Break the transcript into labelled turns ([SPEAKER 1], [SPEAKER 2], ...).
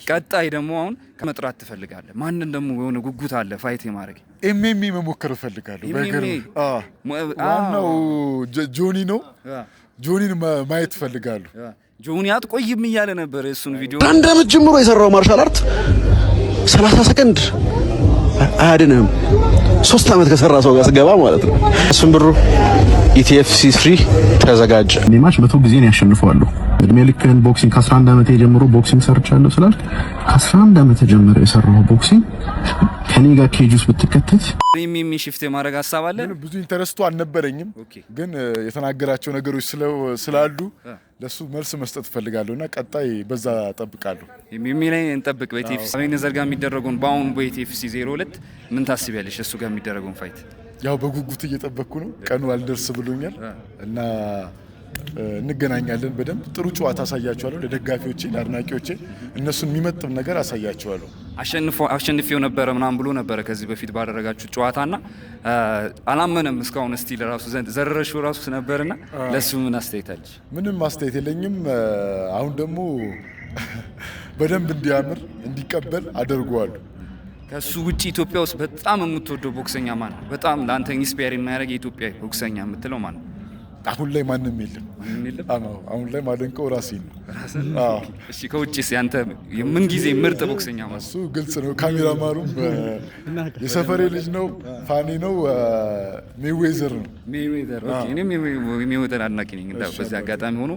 [SPEAKER 1] ቀጣይ ደግሞ አሁን ከመጥራት ትፈልጋለህ? ማንን ደግሞ የሆነ ጉጉት አለ ፋይት የማድረግ?
[SPEAKER 2] ኤምኤምኤ መሞከር እፈልጋለሁ። ዋናው ጆኒ ነው። ጆኒን ማየት እፈልጋለሁ።
[SPEAKER 1] ጆኒ አትቆይም እያለ ነበር እሱን ቪዲዮ።
[SPEAKER 3] አንድ አመት ጀምሮ የሰራው ማርሻል አርት 30 ሰከንድ አያድንም። 3 አመት ከሰራ ሰው ጋር ስገባ ማለት ነው። እሱም ብሩ ኢቲኤፍሲ 3 ተዘጋጀ።
[SPEAKER 4] ኔማች 100 ጊዜ ነው ያሸንፈዋለሁ። እድሜ ልክህን ቦክሲንግ ከ11 አመት ጀምሮ ቦክሲንግ ሰርቻለሁ ስላልክ ከ11 አመት ጀምሮ የሰራው ቦክሲንግ ከኔ ጋር ኬጁስ ብትከተት
[SPEAKER 1] ኤምኤምኤ ሽፍት የማድረግ ሀሳብ አለ።
[SPEAKER 2] ብዙ ኢንተረስቱ አልነበረኝም፣ ግን የተናገራቸው ነገሮች ስላሉ ለሱ መልስ መስጠት ፈልጋለሁና ቀጣይ በዛ ጠብቃለሁ።
[SPEAKER 1] ኤምኤምኤ ላይ እንጠብቅ። በኢቲኤፍሲ አቤኔዘር ጋር የሚደረገውን በአሁኑ በኢቲኤፍሲ 02 ምን ታስቢያለሽ? እሱ ጋር የሚደረገውን ፋይት
[SPEAKER 2] ያው በጉጉት እየጠበቅኩ ነው። ቀኑ አልደርስ ብሎኛል እና እንገናኛለን። በደንብ ጥሩ ጨዋታ አሳያቸዋለሁ ለደጋፊዎቼ፣ ለአድናቂዎቼ እነሱን የሚመጥም ነገር አሳያቸዋለሁ።
[SPEAKER 1] አሸንፌው ነበረ ምናምን ብሎ ነበረ ከዚህ በፊት ባደረጋችሁ ጨዋታና አላመነም እስካሁን ስቲል ራሱ ዘረረሽው ራሱ ነበርና ለሱ ምን አስተያየታለሽ?
[SPEAKER 2] ምንም አስተያየት የለኝም። አሁን ደግሞ በደንብ እንዲያምር እንዲቀበል አደርገዋለሁ።
[SPEAKER 1] ከሱ ውጪ ኢትዮጵያ ውስጥ በጣም የምትወደው ቦክሰኛ ማን ነው? በጣም ለአንተ ኢንስፓየር የሚያደርግ የኢትዮጵያ ቦክሰኛ የምትለው ማን ነው?
[SPEAKER 2] አሁን ላይ ማንም የለም። አሁን ላይ ማደንቀው ራሴን ነው።
[SPEAKER 1] እሺ ከውጪስ ያንተ ምን ጊዜ ምርጥ ቦክሰኛ ማለት?
[SPEAKER 2] እሱ ግልጽ ነው። ካሜራማኑም የሰፈሬ ልጅ ነው፣ ፋኒ ነው፣ ሜይዌዘር ነው።
[SPEAKER 1] ሜይዌዘር ኦኬ። እኔም ሜይዌዘር አድናቂ ነኝ። በዚህ አጋጣሚ ሆኖ